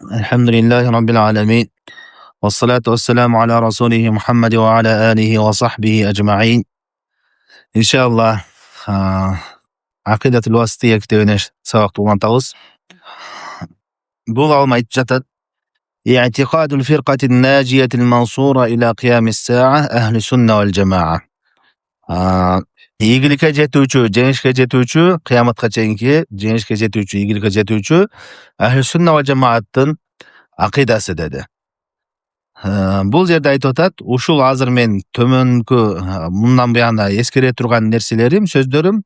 Elhamdülillahi Rabbil alemin. Ve salatu ve selamu ala Resulihi Muhammed ve ala alihi ve sahbihi ecma'in. İnşallah Akidatul Vasitiye kitabine sabak bulantağız. Bu alma aytip jatat. İ'tikadul firqatin naciyetil mansura ila qiyamis sa'a ehli sünne vel cema'a. İyigilikке жетүүчү, жеңишке жетүүчү, кыяматка чейинки жеңишке жетүүчү, ийгиликке жетүүчү Ahli sünne vel cemaаттын акыйдасы dedi. Бул жерде айтып атат, ушул азыр мен төмөнкү мындан буяна эскере турган нерселерим, сөздөрүм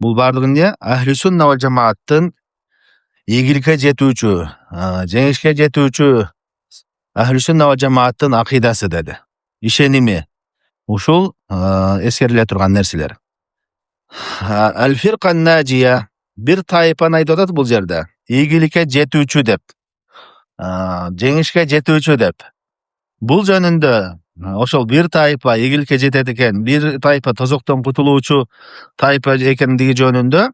бул баардыгы эмне? Ahli sünne vel cemaаттын ийгиликке жетүүчү, жеңишке жетүүчү Ahli sünne vel cemaаттын акыйдасы dedi. Ишеними ушул эскериле турган нерселер. Al-firqa naciye bir tayfаны айтып атат бул жерде. Ийгиликке жетүүчү деп. Жеңишке жетүүчү деп. Бул жөнүндө ошол бир тайпа ийгиликке жетет экен, бир тайпа тозоктон кутулуучу тайпа экендиги жөнүндө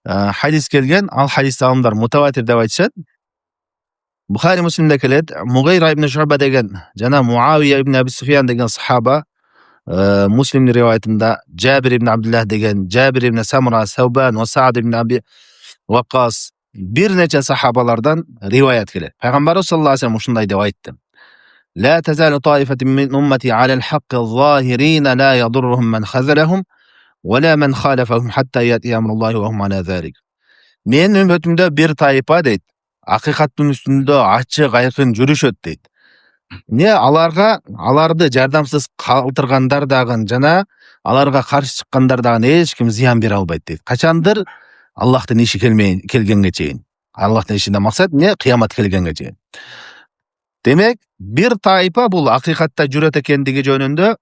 хадис келген. Ал хадис алымдар мутаватир деп айтышат. Бухари Муслимде келет. Мугайра ибн Шуба деген жана Муавия ибн Аби Суфиян деген сахаба Муслимдин риваятында Жабир ибн Абдуллах деген, Жабир ибн Самура, Саубан ва Саад ибн Аби Ваккас бир нече сахабалардан риваят келет. Пайгамбарыбыз саллаллаху алейхи ва саллям ушундай деп айтты. لا تزال طائفة من أمتي على الحق الظاهرين لا يضرهم من خذلهم ولا من خالفهم حتى يأتي أمر الله وهم على ذلك. Men ümmetimde bir tayfa deyt. Hakikattın üstünde açık aykın жүрүшөt deyt. Ne alарды жардамсыз калтыргандар дагы жана аларга каршы чыккандар дагы эч ким зыян бере албайт дейт. Качандыр Аллахтын иши келгенге чейин. Аллахтын ишинде максат эмне? Кыямат келгенге чейин. Демек, бир тайпа бул акыйкатта жүрөт экендиги жөнүндө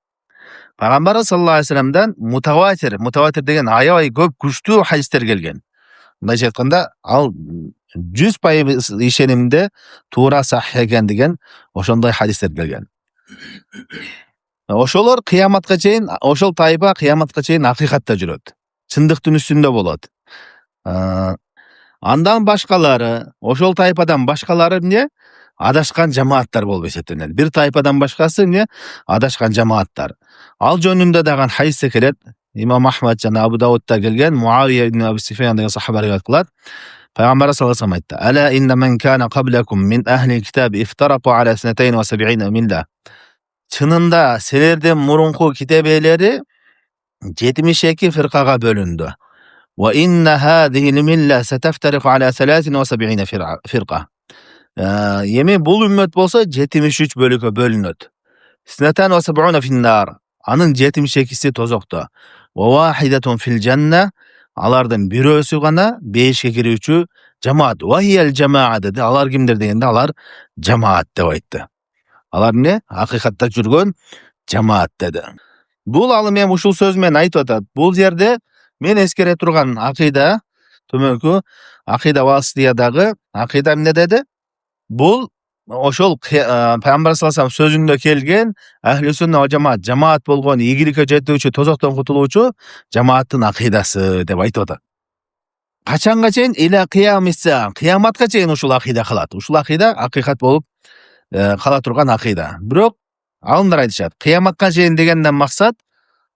Пайгамбарыбыз саллаллаху алейхи ва салламдан мутаватир деген аябай көп күчтүү хадистер келген. Мындайча айтканда, ал 100% ишенимде туура сахih экен деген ошондой хадистер келген. Ошолор кыяматка чейин, ошол тайпа кыяматка чейин акыйкатта жүрөт. Чындыктын үстүндө болот. Андан башкалары, ошол тайпадан башкалары эмне? Адашкан жамааттар болуп эсептелет. Бир тайпадан башкасы эмне? Адашкан жамааттар. Ал жөнүндө дагы хадисте келет. Имам Ахмад жана Абу Даудда келген. Муавия ибн Аби Суфиян деген сахаба риваят кылат. Пайгамбар саллаллаху алейхи ва саллям айтты. Ала инна мен кана каблакум мин ахли китаби ифтарaqu ala 72 millah. Чынында силердин мурунку китебелери 72 фиркага бөлүндү. Wa inna hadhihi al-millah sataftariqu ala 73 firqa. Эми бул үммөт болсо 73 бөлүккө бөлүнөт. 72 fin-nar. Анын 72си тозокто. Wa wahidatun fil janna. Алардын бирөөсү гана бешке кирүүчү жамаат. Wa hiya al-jamaa dedi. Алар кимдер дегенде алар жамаат деп айтты. Алар эмне? Акыйкатта жүргөн жамаат деди. Бул алым эми ушул сөз менен айтып атат. Бул жерде мен эскере турган акыйда, төмөнкү акыйда васиядагы акыйда эмне деди? Бул ошол Пайгамбар саллаллаху алейхи ва саллям сөзүндө келген Ahli sünne vel жамаат болгон ийгиликке жетүүчү, тозоктон кутулуучу жамааттын акыйдасы деп айтып атат. Качанга чейин? Иля кыямисса, кыяматка чейин ушул акыйда калат. Ушул акыйда акыйкат болуп кала турган акыйда. Бирок алымдар айтышат, кыяматка чейин дегенден максат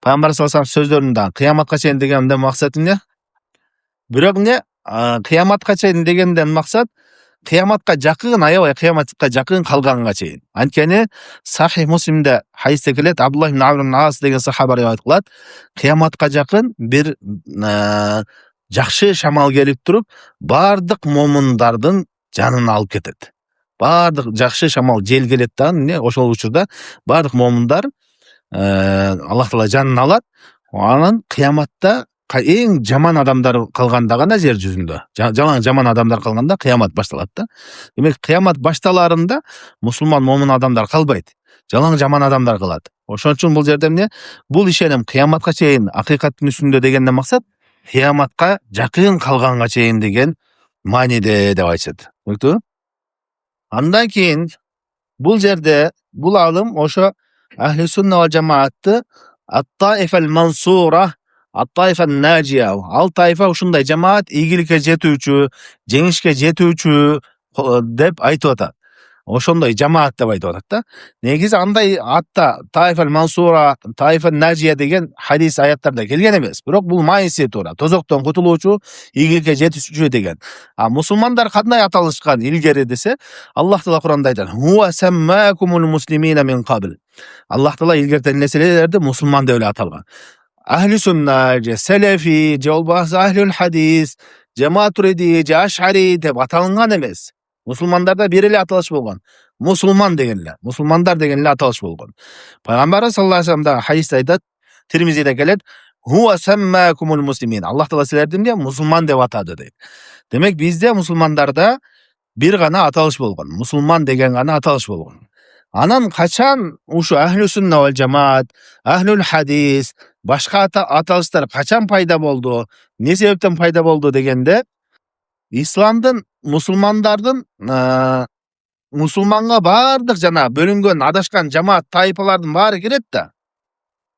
Пайгамбар саллаллаху алейхи ва саллям сөздөрүндө кыяматка чейин дегенден максат эмне? Бирок эмне? Кыяматка чейин дегенден максат кыяматка жакын, аябай кыяматка жакын калганга чейин. Анткени Сахih Муслимде хадисте келет, Абдуллах ибн Амр ибн Ас деген сахаба риваят кылат. Кыяматка жакын бир жакшы шамал келип туруп, бардык момундардын жанын алып кетет. Бардык жакшы шамал жел келет да, эмне? Ошол учурда бардык момундар Аллах Таала жанын алат. Анан кыяматта эң жаман адамдар калганда гана жер жүзүндө. Жаман адамдар калганда кыямат башталат да. Демек кыямат башталарында мусулман момун адамдар калбайт. Жаман адамдар калат. Ошон үчүн бул жерде эмне? Бул ишеним кыяматка чейин акыйкаттын үстүндө дегенден максат кыяматка жакын калганга чейин деген мааниде деп айтышат. Болду? Андан кийин бул жерде бул алым ошо Ahli sünne vel cemaatты at-taifa al-mansura, at-taifa an-najiya. Ал тайфа ушундай жамаат ийгиликке жетүүчү, жеңишке жетүүчү, деп айтып атат. Ошондой жамаат деп айтып атат да. Негизи андай атта Таифал Мансура, Таифал Нажия деген хадис аяттарда келген эмес. Бирок бул майсы туура, тозоктон кутулуучу, ийгиликке жетүүчү деген. А мусулмандар кандай аталышкан илгери десе, Аллах Таала Куранда айтат: "Хуа саммакумул муслимина мин кабл." Аллах Таала илгертен нерселерди мусулман деп эле аталган. Ahli sünna, же селефи, же болбосо ахлюл хадис, же матуриди, же ашари деп аталынган эмес. Мусулмандарда бир эле аталыш болгон. Мусулман деген эле, мусулмандар деген эле аталыш болгон. Пайгамбарыбыз саллаллаху алейхи вассалам хадисте айтат, Тирмизиде келет: "Хуа саммакумул муслимин." Аллах Таала силерди эмне мусулман деп атады дейт. Демек бизде мусулмандарда бир гана аталыш болгон. Мусулман деген гана аталыш болгон. Анан качан ушу ахлю сунна вал жамаат, ахлюл хадис, башка аталыштар качан пайда болду, эмне себептен пайда болду дегенде, исламдын мусулмандардын мусулманга баардык жана бөлүнгөн адашкан жамаат тайпалардын баары кирет да.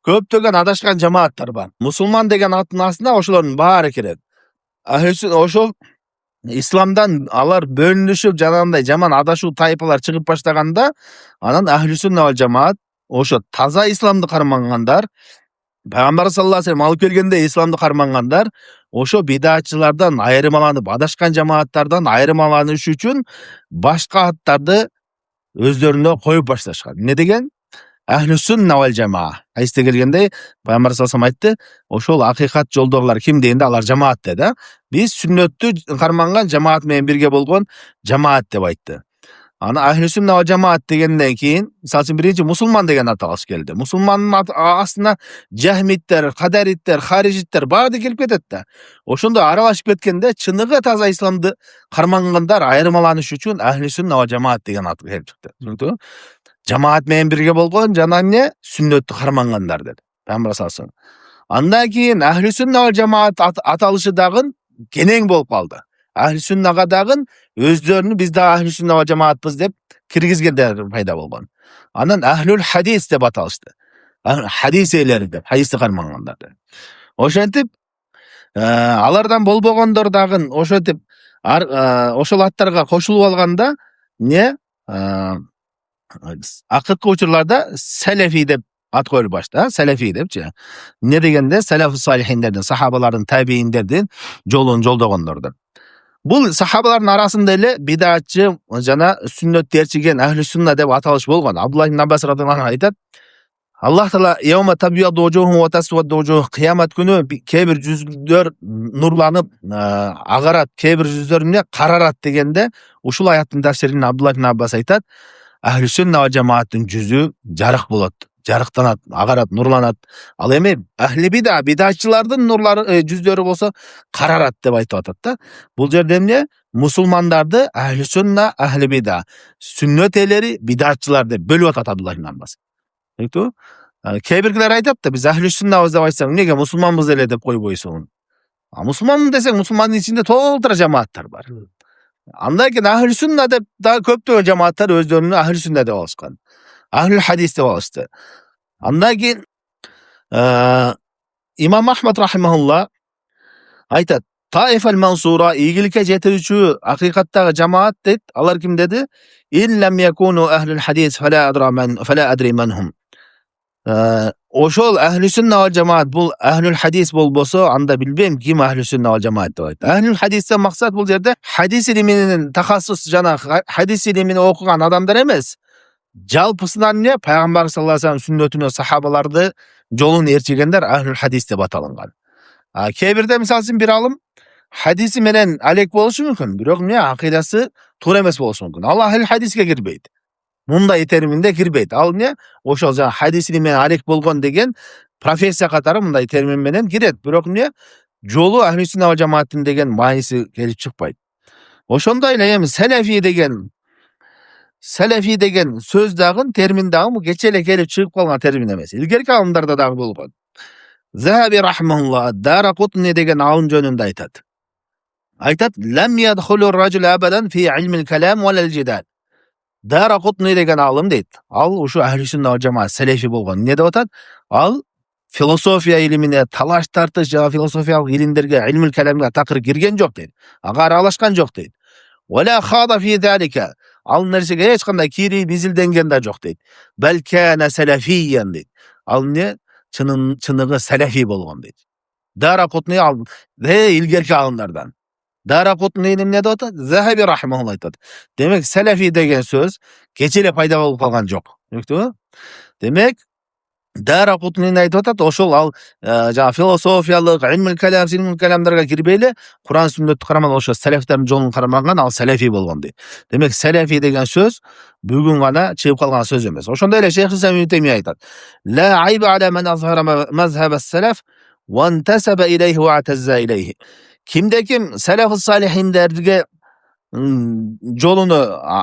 Көптөгөн адашкан жамааттар бар. Мусулман деген аттын астына ошолордун баары кирет. Ошол исламдан алар бөлүнүшүп жанагындай жаман адашуу тайпалар чыгып баштаганда, анан ахли сунна вал жамаат ошо таза исламды кармангандар, Пайгамбар саллаллаху алейхи вассалам алып келгенде исламды кармангандар, ошо бидатчылардан айырмаланып, адашкан жамааттардан айырмаланыш үчүн башка аттарды өздөрүнө коюп башташкан. Эмне деген? Ахли сунна вал жамаа. Айсте келгенде Пайгамбар саллаллаху алейхи вассалам айтты, ошол акыйкат жолдогулар ким дегенде алар жамаат деди. Биз сүннөттү карманган жамаат менен бирге болгон жамаат деп айтты. Ана ахли сунна вал жамаат дегенден кийин, мисалы үчүн биринчи мусулман деген аталыш келди. Мусулмандын астына жахмиттер, кадариттер, харижиттер баары келип кетет да. Ошондой аралашып кеткенде чыныгы таза исламды кармангандар айырмаланыш үчүн ахли сунна вал жамаат деген ат келип чыкты. Түшүндүңбү? Жамаат менен бирге болгон жана эмне сүннөттү кармангандар деди Пайгамбар саллаллаху алейхи вассалам. Андан кийин ахли сунна вал жамаат аталышы дагы кенең болуп калды. Ахли суннага дагы өздөрүнү биз да ахли сунна вал жамаатпыз деп киргизгендер пайда болгон. Анан ахлюл хадис деп аталышты. Хадис ээлери деп, хадисти кармангандар деп. Ошентип алардан болбогондор дагы ошентип ошол аттарга кошулуп алганда эмне акыркы учурларда селефи деп ат коюлуп башта, селефи депчи. Эмне дегенде селефу салихиндердин, сахабалардын, табииндердин жолун жолдогондордун. Бул сахабалардын арасында эле бидатчы жана сүннөт терчиген ахли сунна деп аталыш болгон. Абдулла ибн Аббас радыйаллаху анху айтат: Аллах Таала "Яума табияду вужухум ва тасвадду вужух" кыямат күнү кээ бир жүздөр нурланып агарат, кээ бир жүздөр эмне карарат дегенде, ушул аяттын тафсиринде Абдулла ибн Аббас айтат: ахли сунна вал жамааттын жүзү жарык болот, жарыктанат, агарат, нурланат. Ал эми ахли бидатчылардын нурлары жүздөрү болсо карарат деп айтып атат да. Бул жерде эмне? Мусулмандарды ахли сунна, ахли бида, сүннөт ээлери, бидатчылар деп бөлүп атат Абдулла ибн Аббас. Түшүндүңбү? Кээ биркилер айтат да, биз ахли суннабыз деп айтсаң, эмнеге мусулманбыз эле деп койбойсуң? Мусулманмын десең, мусулмандын ичинде толтура жамааттар бар. Андан кийин ахли сунна деп дагы көптөгөн жамааттар өздөрүнү ахли сунна деп алышкан. Ахлюл хадис деп алышты. Андан кийин имам Ахмад рахимахулла айтат: Таифал Мансура, ийгиликке жетүүчү акыйкаттагы жамаат дейт. Алар ким деди? Иллам якуну ахлюл хадис фала адри манхум. Ошол ахли сунна вал жамаат бул ахлюл хадис болбосо, анда билбейм ким ахли сунна вал жамаат деп айтты. Ахлюл хадистен максат бул жерде хадис илиминин тахассус жана хадис илимин окуган адамдар эмес. Жалпысынан эмне? Пайгамбар саллаллаху алейхи вассалам сүннөтүнө сахабаларды жолун ээрчигендер ахлюл хадис деп аталынган. Кээ бирде мисалы үчүн бир алым хадиси менен алек болушу мүмкүн, бирок эмне акыйдасы туура эмес болушу мүмкүн. Ал ахлюл хадиске кирбейт. Мындай терминде кирбейт. Ал эмне? Ошол жана хадиси менен алек болгон деген профессия катары мындай термин менен кирет. Бирок эмне? Жолу ахли сунна вал жамааттын деген мааниси келип чыкпайт. Ошондой эле эми селефи деген сөз дагы, термин дагы кече эле келип чыгып калган термин эмес. Илгерки алымдарда дагы болгон. Захаби рахмахулла Даракутни деген алым жөнүндө айтат. Айтат: "Лам ядхулу ар-раджул абадан фи илмил калам ва ал-жидал." Даракутни деген алым дейт. Ал ушу ахли сунна вал жамаат селефи болгон. Эмне деп атат? Ал философия илимине, талаш тартыш жана философиялык илимдерге, илмил каламга такыр кирген жок дейт. Ага аралашкан жок дейт. Ve la khada fi zalika. Al nersege hiç kандай kiri bizildengen de yok deydi. Bel kana selefiyen deydi. Al ne? Çınığı selefi bolgan deydi. Daraqutni al ve ilgerki alımlardan. Daraqutni'nin ne deydi? Zahabi rahimehullah deydi. Demek selefi degen söz keçile payda bolup kalgan jok. Demek Daraqutni aytып атат, ошол ал жана философиялык, илмил калам, силмил каламдарга кирбейли, Куран сүннөттү караман ошо салафтардын жолун карамаган ал салафи болгон дейт. Демек салафи деген сөз бүгүн гана чыгып калган сөз эмес. Ошондой эле Шейх Исlam Ибн Теймия айтат. Ла айба ала ман азхара мазхаб ас-салаф ва интасаба илейхи ва атазза илейхи. Kimde kim salaf-ı salihindерге жолуну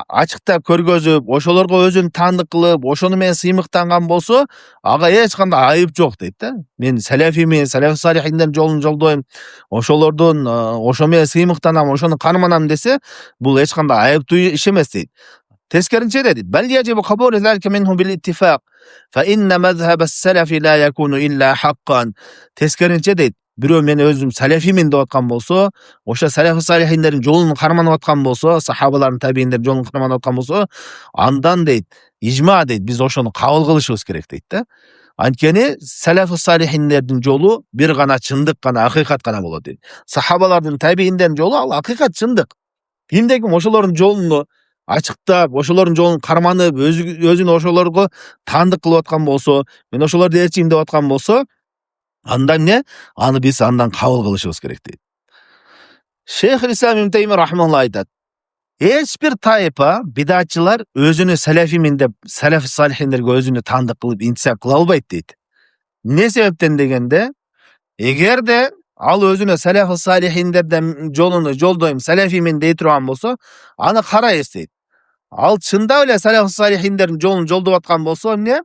ачыктап көргөзүп, ошолорго өзүн таандык кылып, ошону менен сыймыктанган болсо, ага эч кандай айып жок дейт да. Мен салафимен, салаф-салихиндердин жолун жолдойм, ошолордун ошо менен сыймыктанам, ошону карманам десе, бул эч кандай айыптуу иш эмес дейт. Teskerince dedi. Bel yecibu kabul zalike minhu bil ittifaq. Fa inna mazhab as-salafi la yakunu illa haqqan. Teskerince dedi. Birөө men özüm salafimin деп аткан болсо, ошо салаф салихиндердин жолун карманып аткан болсо, сахабалардын табииндердин жолун карманып аткан болсо, андан дейт, ижма дейт, биз ошону кабыл кылышыбыз керек дейт да. Анткени салаф салихиндердин жолу бир гана чындык гана, акыйкат гана болот дейт. Сахабалардын табииндердин жолу ал акыйкат чындык. Кимде ким ошолордун жолуну ачыктап, ошолордун жолун карманып, өзүн ошолорго таандык кылып аткан болсо, мен ошолорду ээрчийм деп аткан болсо, андан не? Аны биз андан кабыл кылышыбыз керек дейт. Шейх Ислам Ибн Теймия рахмаллах айтат. Эч бир тайпа бидатчылар өзүнү салафимин деп, салаф салихиндерге өзүнү таандык кылып интисап кыла албайт дейт. Не себептен дегенде, эгерде ал өзүнө салаф салихиндердин жолуну жолдойм, салафимин дей турган болсо, аны карайбыз дейт. Ал чындап эле салаф салихиндердин жолун жолдоп аткан болсо, эмне?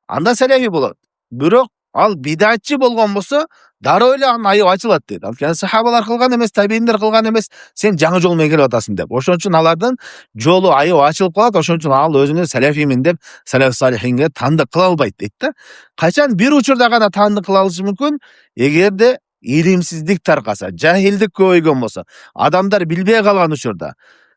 Анда салафи болот. Бирок ал бидатчы болгон болсо, дароо эле анын айыбы ачылат дейт. Анткени сахабалар кылган эмес, табииндер кылган эмес, сен жаңы жол менен келип атасың деп. Ошон үчүн алардын жолу айыбы ачылып калат. Ошон үчүн ал өзүнү салафимин деп салаф салихинге таандык кыла албайт дейт да. Качан бир учурда гана таандык кыла алышы мүмкүн? Эгерде илимсиздик таркаса, жахилдик көбөйгөн болсо, адамдар билбей калган учурда,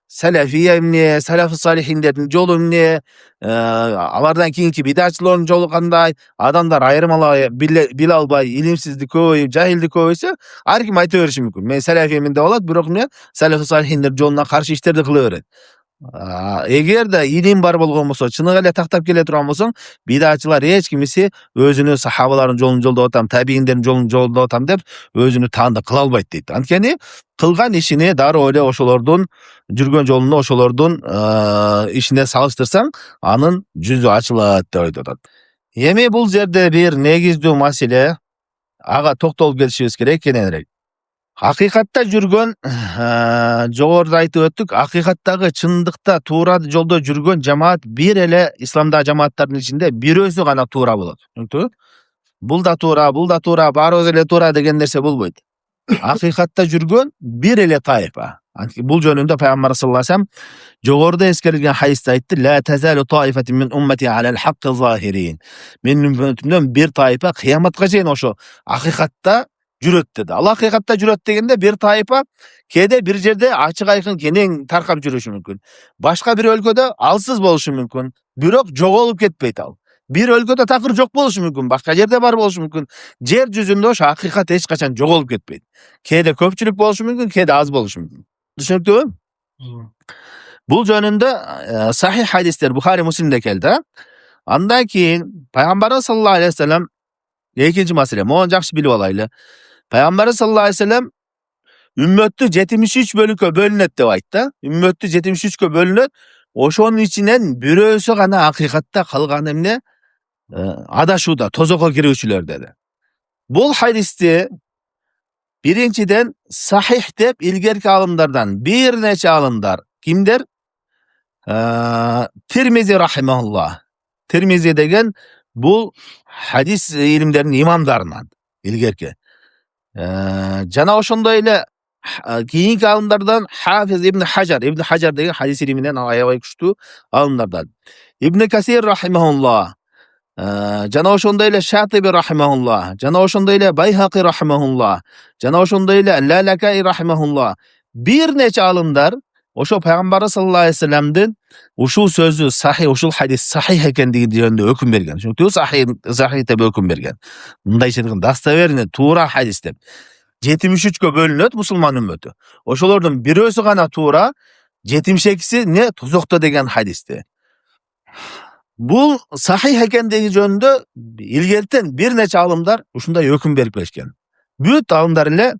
салафия эмне, салаф салихиндердин жолу эмне, алардан кийинки бидатчылардын жолу кандай, адамдар айырмалай биле албай, илимсиздик көбөйүп, жахилдик көбөйсө, ар ким айта бериши мүмкүн. Мен салафиямин деп алат, бирок эмне, салаф салихиндердин жолуна каршы иштерди кыла берет. Эгерде илим бар болгон болсо, чыныгы эле тактап келе турган болсоң, бидатчылар эч кимиси өзүнү сахабалардын жолун жолдоп атам, табииндердин жолун жолдоп атам деп өзүнү таандык кыла албайт дейт. Анткени кылган ишини дароо эле ошолордун жүргөн жолуну ошолордун ишине салыштырсаң, анын жүзү ачылат деп айтып атат. Эми бул жерде бир негиздүү маселе, ага токтолуп кетишибиз керек кененирээк. Акыйкатта жүргөн, жогоруда айтып өттүк, акыйкаттагы чындыкта туура жолдо жүргөн жамаат бир эле исламдагы жамааттардын ичинде бирөөсү гана туура болот. Бул да туура, баарыбыз эле туура деген нерсе болбойт. Акыйкатта жүргөн бир эле тайпа. Бул жөнүндө Пайгамбар саллаллаху алейхи вассалам жогоруда эскерилген хадисте айтты: "Ла тазалу таифатун мин уммати алал хакки захирин." Менин үммөтүмдөн бир тайпа кыяматка чейин ошо акыйкатта жүрөт деди. Ал акыйкатта жүрөт дегенде бир тайпа кээде бир жерде ачык айкын кенен таркап жүрүшү мүмкүн. Башка бир өлкөдө алсыз болушу мүмкүн. Бирок жоголуп кетпейт ал. Бир өлкөдө такыр жок болушу мүмкүн, башка жерде бар болушу мүмкүн. Жер жүзүндө ошо акыйкат эч качан жоголуп кетпейт. Кээде көпчүлүк болушу мүмкүн, кээде аз болушу мүмкүн. Түшүнүктүүбү? Бул жөнүндө сахих хадистер Бухари Муслимде келди. Андан кийин Пайгамбарыбыз саллаллаху алейхи вассалам экинчи маселе, мону жакшы билип алайлы. Пайгамбарыбыз саллаллаху алейхи вассалам үммөттү 73 бөлүккө бөлүнөт деп айтты. Үммөттү 73кө бөлүнөт. Ошонун ичинен бирөөсү гана акыйкатта калган эмне? Адашууда, тозокко кирүүчүлөр деди. Бул хадисти биринчиден сахих деп илгерки алымдардан бир нече алымдар, кимдер? Тирмизи рахимахуллах. Тирмизи деген бул хадис илимдеринин имамдарынан илгерки. Жана ошондой эле кийинки алымдардан Хафиз Ибн Хажар деген хадис илиминен аябай күчтүү алымдардан. Ибн Касир рахимахуллах. Жана ошондой эле Шатиби рахимахуллах, жана ошондой эле Байхақи рахимахуллах, жана ошондой эле Лалакаи рахимахуллах. Бир нече алымдар Ошо пайгамбарыбыз саллаллаху алейхи вассаламдын ушул сөзү сахih, ушул хадис сахih экендиги жөнүндө өкүм берген. Ошондуктан сахih деп өкүм берген. Мындайча айтканда достоверный, туура хадис деп. 73-кө бөлүнөт мусулман үммөтү. Ошолордун бирөөсү гана туура, 72-си не тозокто деген хадисти. Бул сахih экендиги жөнүндө илгертен бир нече алымдар ушундай өкүм берип келишкен. Бүт алымдар эле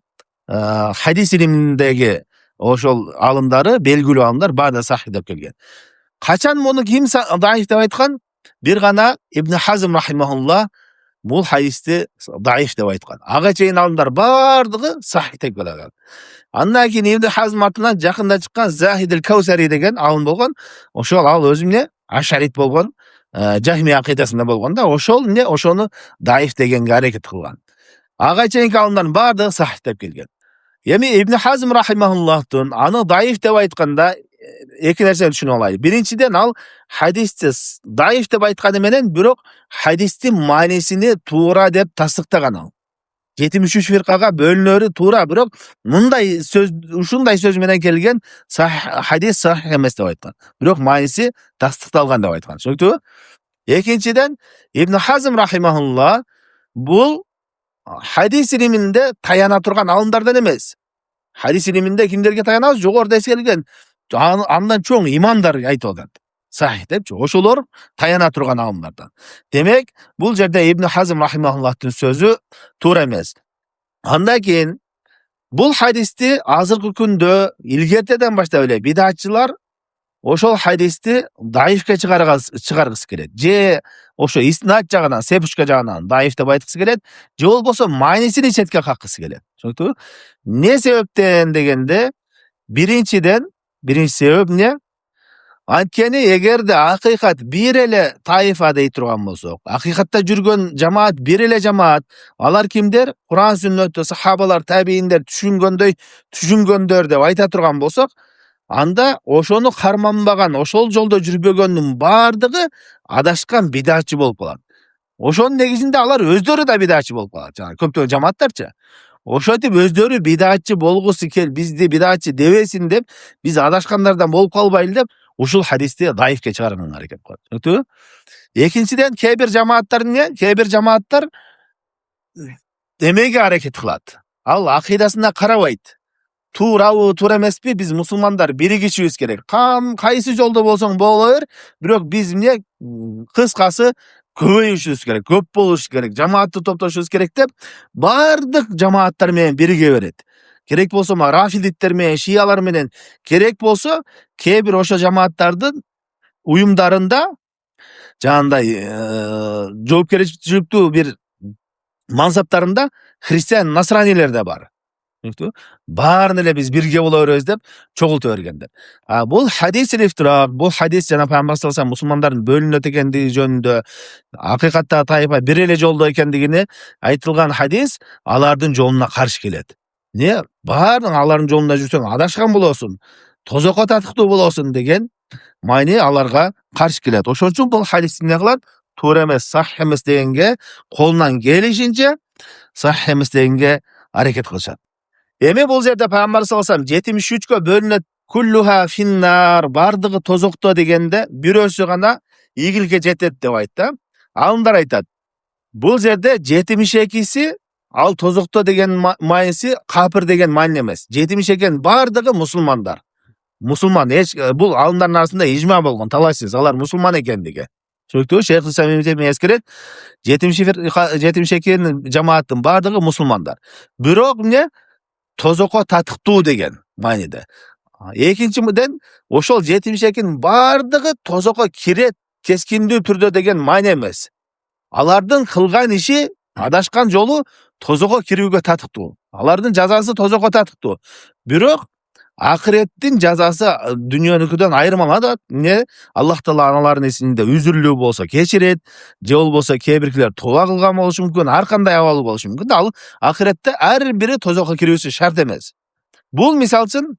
хадис илиминдеги ошол алымдары, белгилүү алымдар баары сахih деп келген. Качан муну ким даиф деп айткан? Бир гана Ибн Хазм рахимахулла бул хадисти даиф деп айткан. Ага чейин алымдар баардыгы сахih деп келген. Андан кийин Ибн Хазм атынан жакында чыккан Захид аль-Каусари деген алым болгон. Ошол ал өзү эмне ашарит болгон, жахми акыйдасында болгон да, ошол эмне ошону даиф дегенге аракет кылган. Ага чейинки алымдардын баардыгы сахih деп келген. Эми Ибн Хазм рахимахуллахтын аны даиф деп айтканда эки нерсени түшүнүп алайлы. Биринчиден ал хадисти даиф деп айтканы менен бирок хадистин маанисини туура деп тастыктаган ал. 73 фиркага бөлүнөрү туура, бирок мындай сөз, ушундай сөз менен келген хадис сахih эмес деп айткан. Бирок мааниси тастыкталган деп айткан. Түшүнүктүбү? Экинчиден Ибн Хазм рахимахулла бул хадис илиминде таяна турган алымдардан эмес. Хадис илиминде кимдерге таянабыз? Жогоруда эскерилген андан чоң имамдар айтып атат. Сахih депчи. Ошолор таяна турган алымдардан. Демек, бул жерде Ибн Хазм рахимахуллахтын сөзү туура эмес. Андан кийин бул хадисти азыркы күндө илгертеден баштап эле бидатчылар ошол хадисти даифке чыгаргысы келет. Же ошо иснат жагынан, сепушка жагынан даиф деп айткысы келет, же болбосо маанисини четке каккысы келет. Түшүнүктүбү? Не себептен дегенде, биринчи себеп эмне? Анткени эгерде акыйкат бир эле таифа дей турган болсок, акыйкатта жүргөн жамаат бир эле жамаат, алар кимдер? Куран сүннөттө сахабалар, табииндер түшүнгөндөр деп айта турган болсок, анда ошону карманбаган, ошол жолдо жүрбөгөндүн баардыгы адашкан бидатчы болуп калат. Ошонун негизинде алар өздөрү да бидатчы болуп калат. Жана көптөгөн жамааттарчы. Ошентип өздөрү бидатчы болгусу бизди бидатчы дебесин деп, биз адашкандардан болуп калбайлы деп, ушул хадисти даифке чыгарганга аракет кылат. Түшүнүктүбү? Экинчиден кээ бир жамааттар эмеге аракет кылат. Ал акыйдасына карабайт. Туурабы, туура эмеспи? Биз мусулмандар биригишибиз керек. Кайсы жолдо болсоң боло бер, бирок биз эмне кыскасы көбөйүшүбүз керек, көп болушубуз керек, жамаатты топтошубуз керек деп баардык жамааттар менен бирге берет. Керек болсо рафидиттер менен, шиялар менен, керек болсо кээ бир ошо жамааттардын уюмдарында жанагындай жоопкерчиликтүү бир мансаптарында христиан, насранилер да бар. Баарын эле биз бирге боло беребиз деп чогулта бергендер. Бул хадис илифтирак, бул хадис жана пайгамбар саллаллаху алейхи вассалам мусулмандардын бөлүнөт экендиги жөнүндө, акыйкатта тайпа бир эле жолдо экендигини айтылган хадис алардын жолуна каршы келет. Не? Баарын алардын жолунда жүрсөң адашкан болосуң, тозокко татыктуу болосуң деген майни аларга каршы келет. Ошон үчүн бул хадисти эмне кылат? Туура эмес, сахih эмес дегенге колунан келишинче сахih эмес дегенге аракет кылышат. Эми бул жерде пайгамбар саллаллаху алейхи вассалам 73кө бөлүнөт, куллуха финнар, бардыгы тозокто дегенде бирөөсү гана ийгиликке жетет деп айтты. Алымдар айтат. Бул жерде 72си ал тозокто деген мааниси капыр деген маани эмес. 72 бардыгы мусулмандар. Мусулман, бул алымдардын арасында ижма болгон, талашсыз, алар мусулман экендиги. Түшүнүктүбү? Шейх Ислам Ибн Теймия эскерет, 72 жамааттын бардыгы мусулмандар. Бирок эмне? Тозокко татыктуу деген мааниде. Экинчиден ошол 72 бардыгы тозокко кирет кескиндүү түрдө деген маани эмес. Алардын кылган иши, адашкан жолу тозокко кирүүгө татыктуу. Алардын жазасы тозокко татыктуу. Бирок акыреттин жазасы дүйнөнүкүдөн айырмаланат. Не? Аллах Таала аналардын эсинде үзүрлүү болсо кечирет, же болбосо кээ биркилер тооба кылган болушу мүмкүн, ар кандай абалы болушу мүмкүн. Ал акыретте ар бири тозокко кирүүсү шарт эмес. Бул мисал үчүн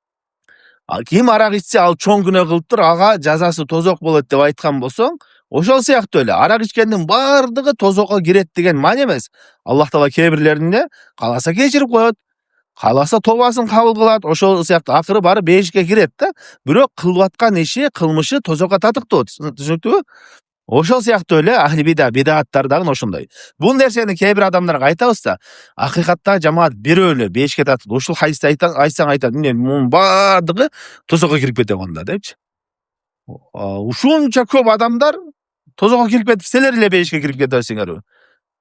ким арак ичсе ал чоң күнөө кылыптыр, ага жазасы тозок болот деп айткан болсоң, ошол сыяктуу эле арак ичкендин бардыгы тозокко кирет деген маани эмес. Аллах Таала кээ бирлерин кааласа кечирип коет, Kalasa tobaсын kabul kılat, oşo siyakta akırı barıp beyişke kiret da. Bирок kılıp atkan işi, kılmışı tozokka tatыктуу. Түшүнүктүүбү? Ошол сыяктуу эле ахли бидааттар дагы ошондой. Бул нерсени кээ бир адамдарга айтабыз да, акыйкатта жамаат бирөө эле бешке татыт. Ушул хадисти айтсаң айтат, эмне мунун баардыгы тозокко кирип кетет онда депчи. Ушунча көп адамдар тозокко кирип кетип, силер эле бешке кирип кетесиңерби?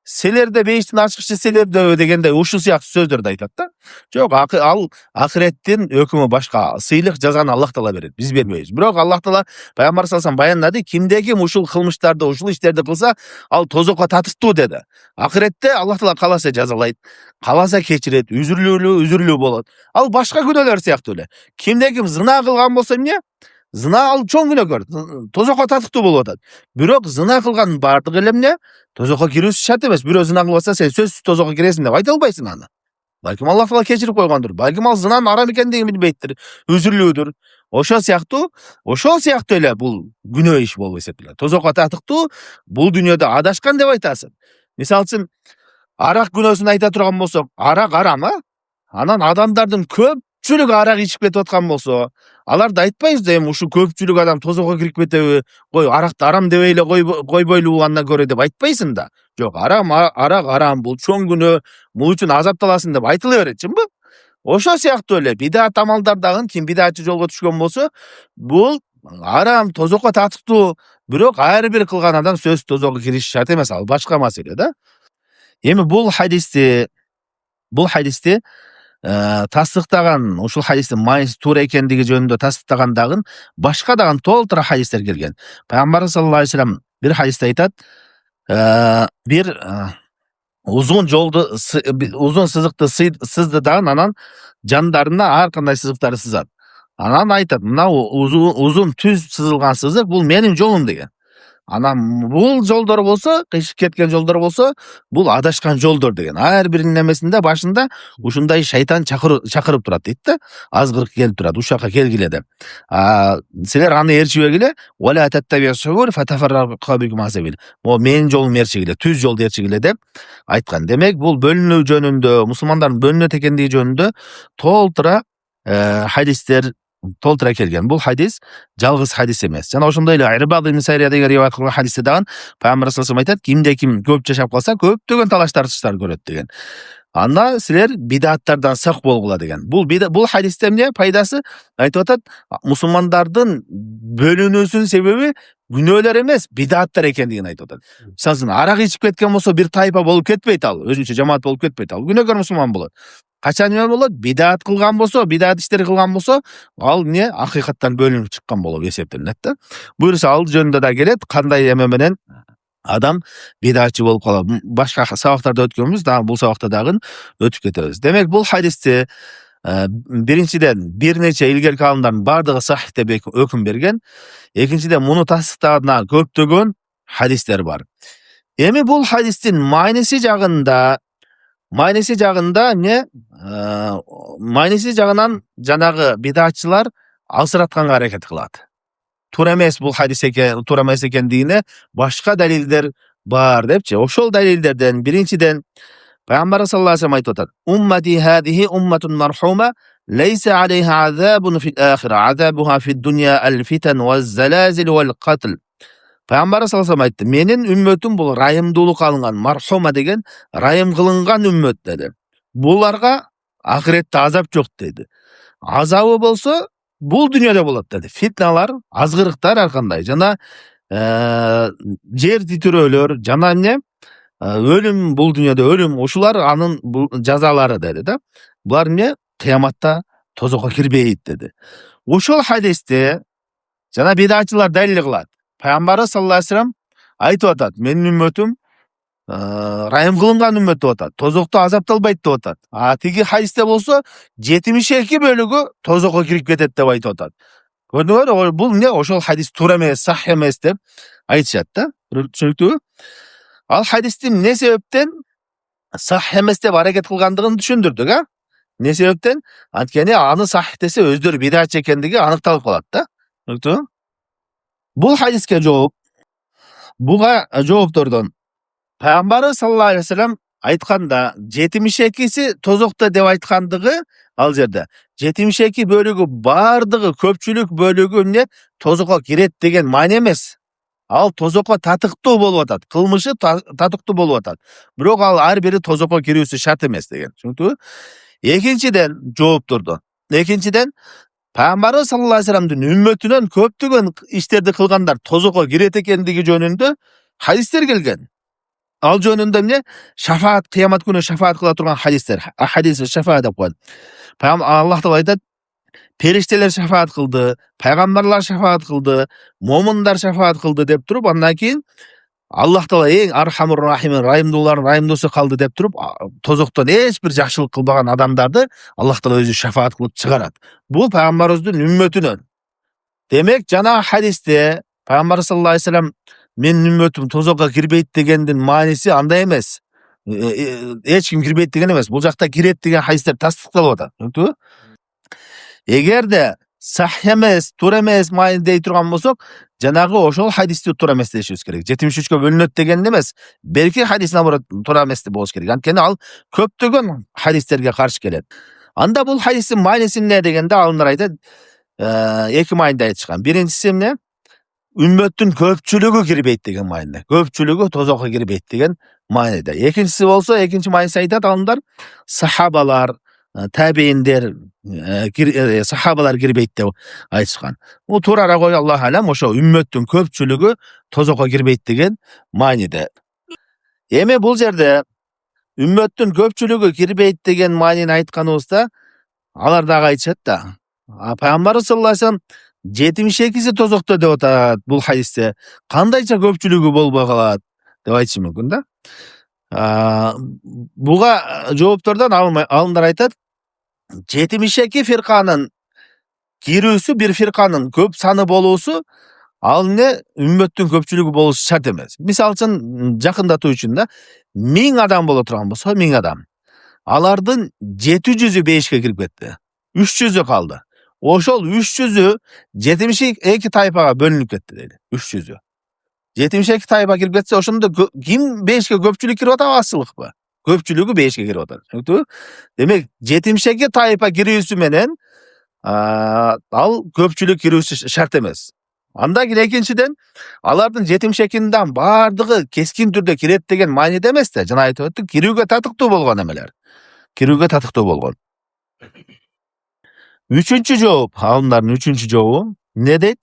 Силерде бейиштин ачкычы силерде дегенде ушул сыяктуу сөздөрдү айтат да. Жок, ал акыреттин өкүмү башка. Сыйлык жазганы Аллах Таала берет. Биз бербейбиз. Бирок Аллах Таала пайгамбар саллаллаху алейхи баяндады, кимде ким ушул кылмыштарды, ушул иштерди кылса, ал тозокко татыктуу деди. Акыретте Аллах Таала кааласа жазалайт, кааласа кечирет, үзүрлүү болот. Ал башка күнөөлөр сыяктуу эле. Кимде ким зына кылган болсо эмне? Зына ал чоң күнөөкөр, тозокко татыктуу болуп атат. Бирок зына кылганын баардыгы эле эмне? Тозокко кирүүсү шарт эмес. Бирөө зына кылып атса, сен сөзсүз тозокко киресиң деп айта албайсың аны. Балким Аллах Таала кечирип койгондур. Балким ал зынанын арам экендигин билбейттир, үзүрлүүдүр. Ошол сыяктуу эле бул күнөө иш болуп эсептелет. Тозокко татыктуу бул дүйнөдө адашкан деп айтасың. Мисалы үчүн арак күнөөсүн айта турган болсок, арак арам, Анан адамдардын көпчүлүгү арак ичип кетип аткан болсо, аларды айтпайбыз да, эми ушул көпчүлүк адам тозокко кирип кетеби, кой аракты арам дебей эле койбойлубу андан көрө деп айтпайсың да. Жок, арак арам, бул чоң күнөө, бул үчүн азапталасың деп айтыла берет, чынбы? Ошол сыяктуу эле бидаат амалдар дагы, ким бидаатчы жолго түшкөн болсо, бул арам, тозокко татыктуу, бирок ар бир кылган адам сөзсүз тозокко кириши шарт эмес, ал башка маселе да. Эми бул хадисти тасдыктаган, ушул хадистин майнысы туура экендиги жөнүндө тасдыктаган дагы башка дагы толтура хадистер келген. Пайгамбар саллаллаху алейхи вассалам бир хадисте айтат, бир узун сызыкты сызды дагы, анан жандарына ар кандай сызыктары сызат. Анан айтат, мына узун түз сызылган сызык бул менин жолум деген. Анан бул жолдор болсо, кыйшып кеткен жолдор болсо, бул адашкан жолдор деген. Ар биринин немесинде башында ушундай шайтан чакырып турат дейт да. Азгырык келип турат, ушакка келгиле деп. Силер аны ээрчибегиле, вала таттабиусубур фатафаррака бикум асабил. Могу менин жолум ээрчигиле, түз жолду ээрчигиле деп айткан. Демек, бул бөлүнүү жөнүндө, мусулмандардын бөлүнөт экендиги жөнүндө толтура хадистер толтура келген. Бул хадис жалгыз хадис эмес. Жана ошондой эле Ирбад ибн Сария деген риваят кылган хадисте дагы пайгамбар саллаллаху алейхи айтат, кимде ким көп жашап калса, көптөгөн талаш-тартыштар көрөт деген. Анда силер бидааттардан сак болгула деген. Бул хадисте эмне пайдасы? Айтып атат, мусулмандардын бөлүнүүсүнүн себеби күнөөлөр эмес, бидааттар экендигин айтып атат. Мисалы үчүн арак ичип кеткен болсо бир тайпа болуп кетпейт ал, өзүнчө жамаат болуп кетпейт ал. Күнөөкөр мусулман болот. Качан эме болот? Бидаат кылган болсо, бидаат иштери кылган болсо, ал эмне? Акыйкаттан бөлүнүп чыккан болуп эсептелинет да. Буюрса ал жөнүндө да келет, кандай эме менен адам бидаатчы болуп калат. Башка сабактарда өткөнбүз, дагы бул сабакта дагы өтүп кетебиз. Демек, бул хадисти биринчиден бир нече илгерки алымдардын баардыгы сахих деп өкүм берген. Экинчиден, муну тасдыктаган көптөгөн хадистер бар. Эми бул хадистин майнеси жагында эмне? Майнеси жагынан жанагы бидаатчылар алсыратканга аракет кылат. Туура эмес бул хадис туура эмес экендигине башка далилдер бар депчи. Ошол далилдерден биринчиден пайгамбар саллаллаху алейхи вассалам айтып атат: "Уммати хадихи умматун мархума, лейса алейха азабун фил ахира, азабуха фид дунья ал-фитан ваз-залазил вал-катл." Пайгамбар саллаллаху алейхи айтты, менин үммөтүм бул райымдуулук алынган, мархума деген райым кылынган үммөт деди. Буларга акыретте азап жок деди. Азабы болсо бул дүйнөдө болот деди. Фитналар, азгырыктар ар кандай, жана жер титирөөлөр, жана эмне? Өлүм, бул дүйнөдө өлүм, ушулар анын жазалары деди да. Булар эмне? Кыяматта тозокко кирбейт деди. Ошол хадисте жана бидаатчылар далил кылат. Пайгамбар саллаллаху алейхи вассалам айтып атат, менин үммөтүм райым кылынган үммөт деп атат. Тозокто азапталбайт деп атат. Тиги хадисте болсо 72 бөлүгү тозокко кирип кетет деп айтып атат. Көрдүңөр, бул эмне? Ошол хадис туура эмес, сах эмес деп айтышат да. Түшүнүктүүбү? Ал хадисти эмне себептен сах эмес деп аракет кылгандыгын түшүндүрдүк, эмне себептен? Анткени аны сах десе өздөрү бидаатчы экендиги аныкталып калат да. Түшүнүктүүбү? Бул хадиске жооп, буга жооптордон пайгамбар саллаллаху алейхи вассалам айтканда 72'si tozokta деп айткандыгы ал жерде 72 бөлүгү бардыгы көпчүлүк бөлүгү эмне тозокко кирет деген маани эмес. Ал тозокко татыктуу болуп атат. Кылмышы татыктуу болуп атат. Бирок ал ар бири тозокко кирүүсү шарт эмес деген. Түшүнүктүбү? Экинчиден жооптурду. Экинчиден Пайгамбарыбыз саллаллаху алейхи вассаламдын үммөтүнөн көптөгөн иштерди кылгандар тозокко кирет экендиги жөнүндө хадистер келген. Ал жөнүндө эмне? Шафаат, кыямат күнү шафаат кыла турган хадистер. Хадис шафаат деп коет. Аллах Таала айтат: периштелер шафаат кылды, пайгамбарлар шафаат кылды, момундар шафаат кылды деп туруп, андан кийин Аллах Таала эң архамур рахим, райымдуулардын райымдуусу калды деп туруп, тозоктон эч бир жакшылык кылбаган адамдарды Аллах Таала өзү шафаат кылып чыгарат. Бул пайгамбарыбыздын үммөтүнөн. Демек жана хадисте пайгамбар саллаллаху алейхи вассалам менин үммөтүм тозокко кирбейт дегендин мааниси андай эмес. Эч ким кирбейт деген эмес. Бул жакта кирет деген хадистер тастыкталып атат. Түшүндүңбү? Эгерде сах эмес, туура эмес маани дей турган болсок, жанагы ошол хадисти туура эмес дешибиз керек. 73-кө бөлүнөт деген эмес, берки хадис наоборот туура эмес болуш керек. Анткени ал көптөгөн хадистерге каршы келет. Анда бул хадистин мааниси эмне дегенде алымдар айтат, эки маанide айтышкан. Биринчиси эмне? Үммөттүн көпчүлүгү кирбейт деген мааниде. Көпчүлүгү тозокко кирбейт деген мааниде. Экинчиси болсо, экинчи мааниси айтат алымдар, сахабалар, табииндер, сахабалар кирбейт деп айтышкан. Бул туурараак ой Аллах алам, ошо үммөттүн көпчүлүгү тозокко кирбейт деген мааниде. Эми бул жерде үммөттүн көпчүлүгү кирбейт деген маанини айтканыбызда алар дагы айтышат да. Пайгамбарыбыз саллаллаху алейхи вассалам 72'si tozokta деп атат бул хадисте. Кандайча көпчүлүгү болбой калат деп айтышы мүмкүн да. Буга жооптордон алымдар айтат, 72 фирканын кирүүсү, бир фирканын көп саны болуусу ал эмне үммөттүн көпчүлүгү болушу шарт эмес. Мисалы үчүн жакындатуу үчүн да 1000 адам боло турган болсо, 1000 адам. Алардын 700'ü бейишке кирип кетти. 300'ü калды. Ошол 300'ü 72 тайпага бөлүнүп кетти дейли. 300'ü. 72 тайпа кирип кетсе, ошондо ким бейишке көпчүлүк кирип атабы, асылыкпы? Көпчүлүгү бейишке кирип атат. Түшүнүктүбү? Демек 72 тайпа кирүүсү менен ал көпчүлүк кирүүсү шарт эмес. Андан кийин экинчиден алардын 72'нден бардыгы кескин түрдө кирет деген мааниде эмес да. Жана айтып өттүк, кирүүгө татыктуу болгон эмелер. Кирүүгө татыктуу болгон. Үчүнчү жооп, алымдардын үчүнчү жообу эмне дейт?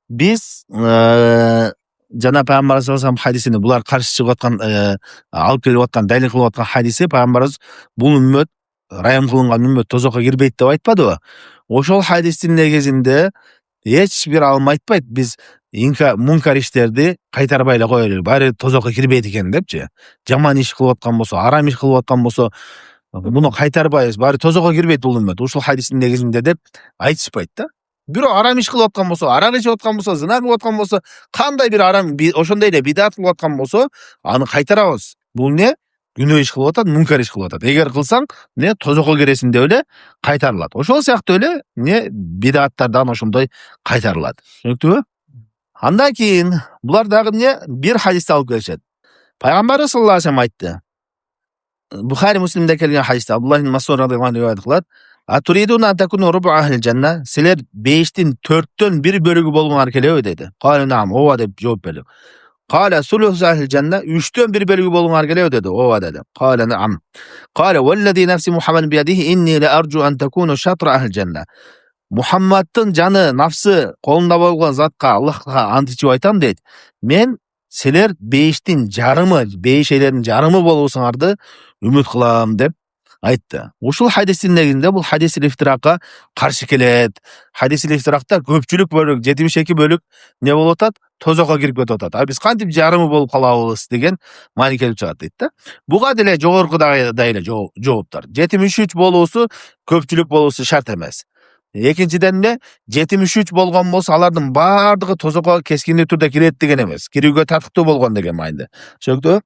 Биз жана пайгамбар саллаллаху алейхи вассалам хадисини булар каршы чыгып аткан, алып келип аткан, далил кылып аткан хадиси пайгамбарыбыз бул үммөт, райым кылынган үммөт тозокко кирбейт деп айтпадыбы? Ошол хадистин негизинде эч бир алым айтпайт, биз мункар иштерди кайтарбай эле коелу, баары тозокко кирбейт экен депчи. Жаман иш кылып аткан болсо, арам иш кылып аткан болсо, буну кайтарбайбыз, баары тозокко кирбейт бул үммөт. Ушул хадистин негизинде деп айтышпайт да. Бирок арам иш кылып аткан болсо, арак ичип аткан болсо, зына кылып аткан болсо, кандай бир арам, ошондой эле бидат кылып аткан болсо, аны кайтарабыз. Бул эмне? Күнөө иш кылып атат, мункар иш кылып атат. Эгер кылсаң, эмне тозокко киресиң деп эле кайтарылат. Ошол сыяктуу эле эмне бидаттардан ошондой кайтарылат. Түшүнүктүбү? Андан кийин булар дагы эмне бир хадисти алып келишет. Пайгамбарыбыз саллаллаху алейхи вассалам айтты. Бухари Муслимде келген хадисте Абдуллах ибн Мас'уд радыйаллаху анху риwayat кылат. Атуридуна такуну рубу ахлил жанна. Силер бейиштин 4төн 1 бөлүгү болгоңар келеби деди. Калу наам, ооба деп жооп берди. Кала сулусу ахлил жанна, 3төн 1 бөлүгү болгоңар келеби деди. Ооба деди. Кала наам. Кала валлади нафси Мухаммад биядихи инни ла аржу ан такуну шатра ахлил жанна. Мухаммадтын жаны, нафсы колунда болгон затка Аллахка ант ичип айтам дейт. Мен силер бейиштин жарымы, бейиш элердин жарымы болуусуңарды үмүт кылам деп айтты. Ушул хадистин негизинде бул хадис-ил ифтиракка каршы келет. Хадис-ил ифтиракта көпчүлүк бөлүк, 72 бөлүк не болуп атат? Тозокко кирип кетип атат. А биз кантип жарымы болуп калабыз деген маани келип чыгат дейт да. Буга деле жогоркудагы эле жооптор. 73 болуусу көпчүлүк болуусу шарт эмес. Экинчиден эмне? 73 болгон болсо алардын бардыгы тозокко кескиндүү түрдө кирет деген эмес. Кирүүгө татыктуу болгон деген маанide. Түшүнүктүбү?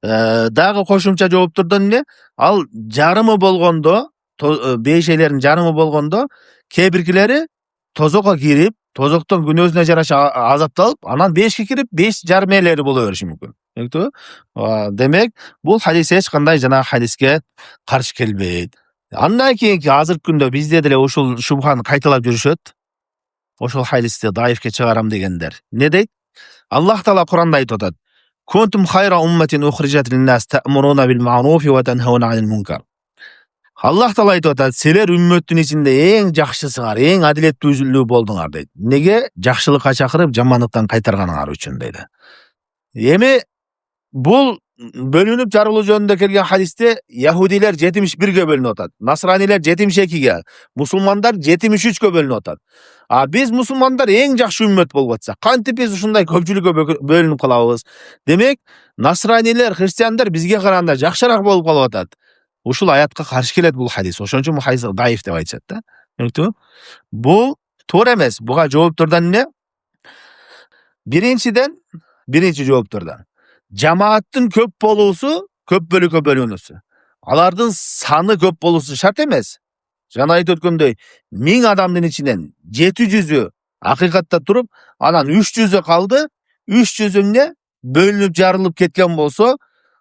Дагы кошумча жооптордон эмне? Ал жарымы болгондо, бейиш элердин жарымы болгондо, кээ биркилери тозокко кирип, тозоктон күнөөсүнө жараша азапталып, анан бейишке кирип, 5 жарым элери боло бериши мүмкүн. Demek bul hadis hech qanday jana hadisga qarshi kelbeydi. Andan keyinki hazırkı günde bizde de oşul şubhany kaytalap жүрүшөt. Oşol hadisти daifke çıgaram degenler. Ne deyt? Allah Taala Kur'anda aytıp atat. Kuntum hayra ummetin uhrijat lin-nas ta'muruna bil ma'ruf ve tenhauna 'anil munkar. Allah Taala aytıp atat. Seler ümmetin içinde en jakşısıňar, en adiletlүү bolduňar deyt. Nege? Jakşylykka çakyryp jamanlıktan kaytarganyňar üçin deydi. Emi bul bölünüp jarılуу jönünde kelgen hadiste Yahudiler 71'ge bölünüp atat. Nasraniler 72'ge, musulmanlar 73'ge bölünüp atat. Biz musulmanlar en jakşı ümmet bolup atsak, kantip biz uşunday köpçülükke bölünüp kalabыз. Demek Nasraniler, Hristiyanlar bizge karaganda jakşyrak bolup kalıp atat. Uşul ayatка karşı kelet bul hadis. Oşon üçin bu hadis daif dep aytышат da. Bu toğra emes. Buga jogoptordan ne? Birinci jogoptordan. Cemaatin köp bolusu, köp bölükö bölünüsü. Alardın sanı köp bolusu şart emes. Jana aytып ötkөндөй, 1000 adamdın içinden 700'ü hakikatta turup, anan 300'ü kaldı. 300'ün ne? Bölünüp jarılıp ketken bolsa,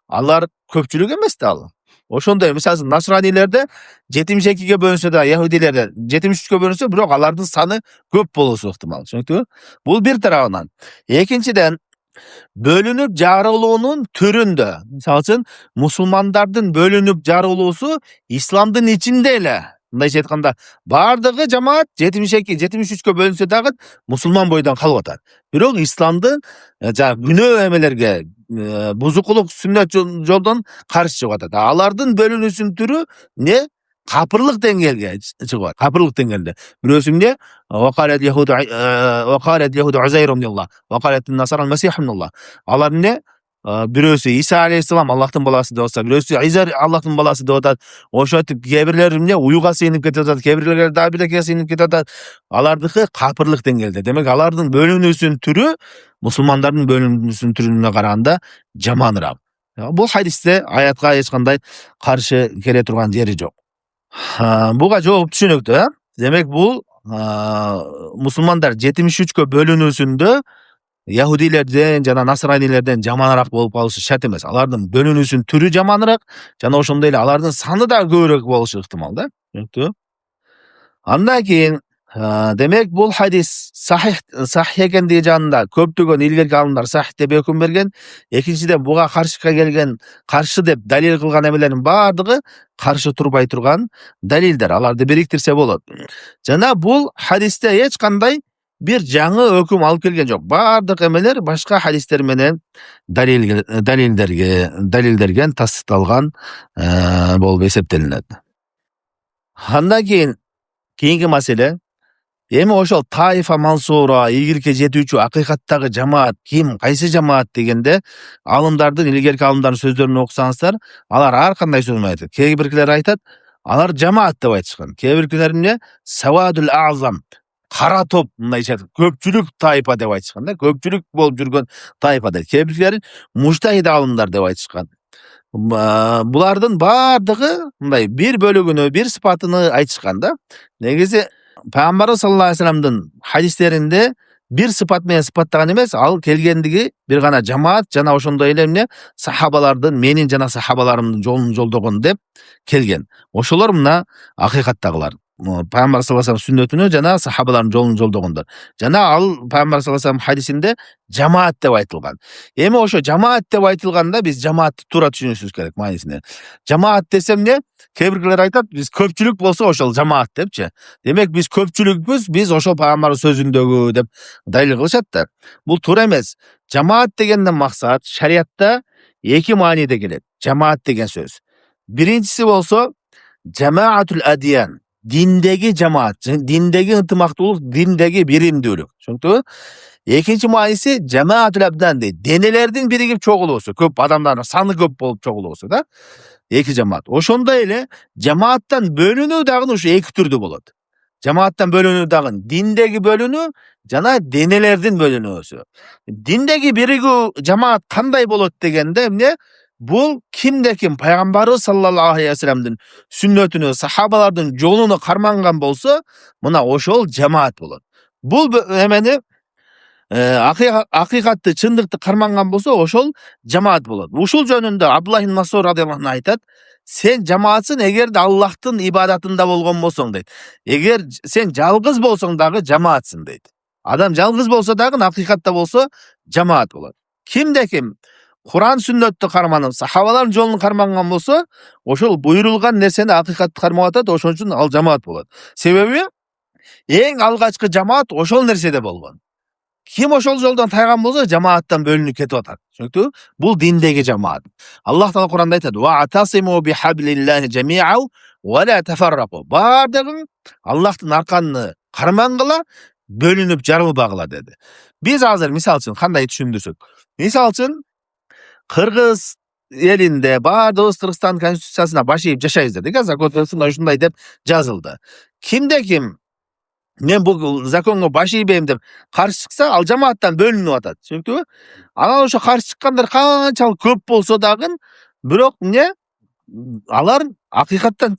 alar köpçülük emes de al. Oşonday mesela Nasranilerde 72'ge bölünse de Yahudilerde 73'ge bölünse, birok alardın sanı köp bolusu ihtimal. Bu bir tarafından. Ekinçiden bölünüp jarılığının türünde. Misal üçün musulmandardın bölünüp jarılууsu İslamdın içinde ele. Mындайча aytkanda bardygy jamaat 72, 73'ge bölünse dagы musulman boydan kalıp atar. Birok İslamdın günөө emelerge, buzukuluk sünnet joldan karşı çıkıp atat. Alardın bölünüsün türü ne? Kapırlık dengelge çıkıp. Kapırlık dengelde. Birösünde vakalet Yahudu Uzeyr ibn Allah, vakalet Nasara Mesih ibn Allah. Alar ne? Birösü İsa aleyhisselam Allah'ın balası da olsa, birösü İsa Allah'ın balası da olsa, oşo etip kebirlerim ne? Uyuga sıyınıp ketip, kebirler daha bir de sıyınıp ketip. Alardıkı kapırlık dengelde. Demek alardın bölünüsün türü musulmanların bölünüsün türüne karaganda jamanırak. Bu hadiste ayatga hiç kanday karşı kele turgan jeri jok. Buga жооп түшүнүктүү. Demek bu musulmanlar 73'ge bölünüsünde Yahudilerden jana Nasranilerden jamanırak bolup kalışı şart emes. Alardın bölünüsün türü jamanırak, jana oşondoy ele alardın sanı da köbürөөк bolушу ыктымал da. Andan keyin demek bu hadis sahih ekenligi janında köptөгөн ilgerki alımlar sahih dep öküm bergen. Ekinçide buga karşı dep dalil kılgan emelerin bardygy karşı turbay turgan dalilder. Alardy biriktirse bolot. Jana bul hadiste hiç kanday bir жаңы öküm alıp kelgen jok. Bardyk emeler başka hadisler menen dalilderge tasdiqtalgan bolup eseptelenет. Andan keyinki masele emi oşol Taifa Mansura ilgirke jetүүчү hakikattagı jamaat kim, kayсы jamaat degende alımdardın, ilgerki alımdardın sözlerini okusaňızlar, alar har kanday söz aytат. Kebirkiler aytat, alar jamaat dep aytышкан. Kebirkiler ne? Sawadul azam. Kara top, mындайча köpçülük taifa dep aytышкан da, köpçülük bolup жүрgөн taifa da. Kebirkiler mujtahid alımlar dep aytышкан. Bulardın bardygy mınдай bir bölügünü, bir sıfatını aytышкан da. Negesi Peygamber sallallahu aleyhi ve sellem'din hadislerinde bir sıfat menen sıfatlagan emes, al kelgendigi bir gana jamaat jana oşondoy ele emne sahabalardın, menin jana sahabalarımdın jolun joldogon dep kelgen. Oşolor mına hakikattagılar. Peygamber sallallahu aleyhi ve sellem sünnetini jana sahabaların jolun joldogondur. Jana al Peygamber sallallahu aleyhi ve sellem hadisinde jamaat dep aytılgan. Emi oşo jamaat dep aytılganda biz jamaatty tуура түшүnүшүбүz керек manisine. Jamaat desem ne? Kebirkiler aytat, biz köpçülük bolsa oşol jamaat depçi. Demek biz köpçülükbüz, biz oşol Peygamber sözündögü dep dalil kılышат da. Bul tуура emes. Jamaat degenden maksat şariatda iki manide gelet. Jamaat degen söz. Birincisi bolsa Cemaatul adiyan. Dindegi jamaat, dindegi ıntımaktuluk, dindegi birimdүүлük. Çünkü ekinci manisi cemaatul abdan deydi. Denelerdin birigip çoğulusu, köp adamların sanı köp bolup çoğulusu da. Eki jamaat. Oşonda ele jamaattan bölünүү dagы uşu eki türdü bolot. Jamaattan bölünүү dagы dindegi bölünүү jana denelerdin bölünүүsü. Dindegi birigүү jamaat kanday bolot degende emne? Bu kimde kim Peygamberi sallallahu aleyhi ve sellem'din sünnetini, sahabalardın jolunu karmangan bolsa, mına oşol jamaat bolot. Bu hemeni акыйкатты чындыкты карманган болсо ошол жамаат болот. Ушул жөнүндө Абдуллах ибн Масуд радыйаллаху анху айтат: сен жамаатсың эгерде Аллахтын ибадатында болгон болсоң дейт. Эгер сен жалгыз болсоң дагы жамаатсың дейт. Адам жалгыз болсо дагы акыйкатта болсо жамаат болот. Кимде ким Куран сүннөттү карманып, сахабалардын жолун карманган болсо, ошол буйрулган нерсени акыйкатты кармап атат, ошон үчүн ал жамаат болот. Себеби эң алгачкы жамаат ошол нерседе болгон. Ким ошол жолдон тайган болсо, жамааттан бөлүнүп кетип атат. Түшүнүктүбү? Бул диндеги жамаат. Аллах Таала Куранда айтат: "Ва атасиму бихаблиллахи жами'ау ва ла тафаррaqu." Бардыгың Аллахтын арканын кармангыла, бөлүнүп жарылбагыла деди. Биз азыр мисал үчүн кандай түшүндүрсөк? Мисал үчүн Кыргыз элинде бардыгыбыз Кыргызстан конституциясына баш ийип жашайбыз дедик. Законда ушундай деп жазылды. Кимде ким мен бул законго баш ийбейм деп каршы чыкса, ал жамааттан бөлүнүп атат. Түшүнүктүбү? Анан ошо каршы чыккандар канчалык көп болсо дагы, бирок алар акыйкаттан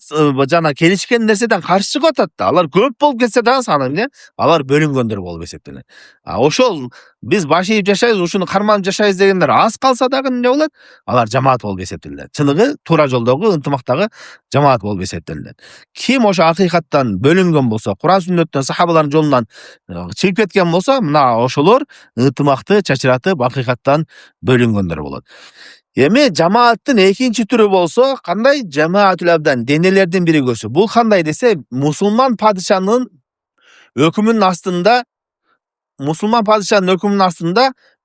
жана келишкен нерседен каршы чыгып атат да. Алар көп болуп кетсе дагы саны, алар бөлүнгөндөр болуп эсептелет. Ошол биз баш ийип жашайбыз, ушуну карманып жашайбыз дегендер аз калса дагы эмне болот? Алар жамаат болуп эсептелет. Чыныгы туура жолдогу ынтымактагы жамаат болуп эсептелет. Ким ошо акыйкаттан бөлүнгөн болсо, Куран сүннөттөн, сахабалардын жолунан чыгып кеткен болсо, мына ошолор ынтымакты чачыратып акыйкаттан бөлүнгөндөр болот. Эми жамааттын экинчи түрү болсо, кандай? Жамаатул абдан, денелердин биригүүсү. Бул кандай десе, мусулман падышанын өкүмүнүн астында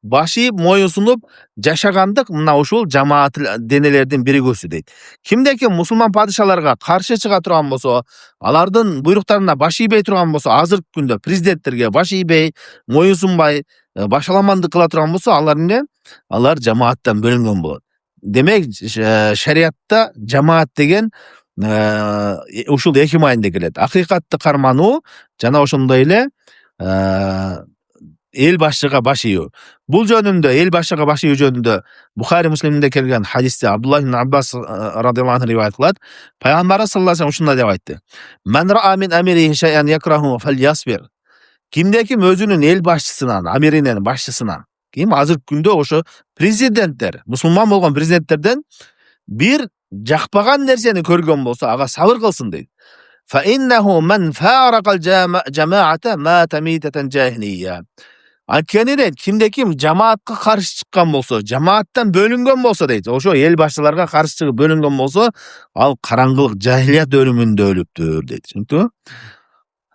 баш ийип, моюнсунуп жашагандык мына ушул жамаат денелердин биригүүсү дейт. Кимде ким мусулман падышаларга каршы чыга турган болсо, алардын буйруктарына баш ийбей турган болсо, азыркы күндө президенттерге баш ийбей, моюнсунбай, башаламандык кыла турган болсо, алар жамааттан бөлүнгөн болот. Демек, шариатта жамаат деген ушул эки мааниде келет. Акыйкатты кармануу жана ошондой эле эл башчыга баш ийүү. Бул жөнүндө, эл башчыга баш ийүү жөнүндө Бухари Муслимде келген хадисте Абдуллах ибн Аббас радыйаллаху анху риваят кылат. Пайгамбарыбыз саллаллаху алейхи ва саллям ушундай деп айтты: "Мен ра'a min amirihi shay'an yakrahu falyasbir." Кимде ким өзүнүн эл башчысынан, амиринен, башчысынан, ким азыркы күндө ошо президенттер, мусулман болгон президенттерден бир жакпаган нерсени көргөн болсо, ага сабыр кылсын дейт. Fa innahu man faraqal jama'ata mata mitatan jahiliyya. Анткени дейт, кимде ким жамаатка каршы чыккан болсо, жамааттан бөлүнгөн болсо дейт, ошо эл башчыларга каршы чыгып бөлүнгөн болсо, ал караңгылык жахилият өлүмүндө өлүптүр дейт. Түшүнүктүбү?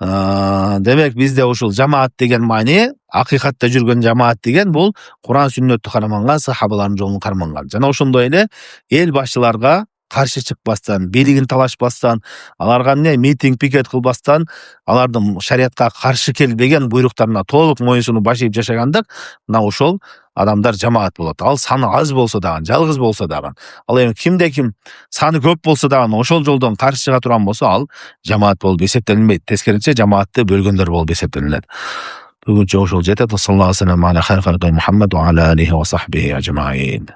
Демек бизде ушул жамаат деген маани, акыйкатта жүргөн жамаат деген бул Куран сүннөттү карманган, сахабалардын жолун карманган. Жана ошондой эле эл башчыларга каршы чыкпастан, бийлигин талашпастан, аларга митинг, пикет кылбастан, алардын шариатка каршы келбеген буйруктарына толук моюнсунуп баш ийип жашагандык, мына ошол адамдар жамаат болот. Ал саны аз болсо дагы, жалгыз болсо дагы. Ал эми кимде ким саны көп болсо дагы, ошол жолдон каршы чыга турган болсо, ал жамаат болуп эсептелинбейт. Тескерисинче жамаатты бөлгөндөр болуп эсептелинет. Бүгүнчө ошол жетет. Саллаллаху алейхи ва саллям ала хайр халqi Muhammad ва ала алейхи ва сахбихи ажмаин.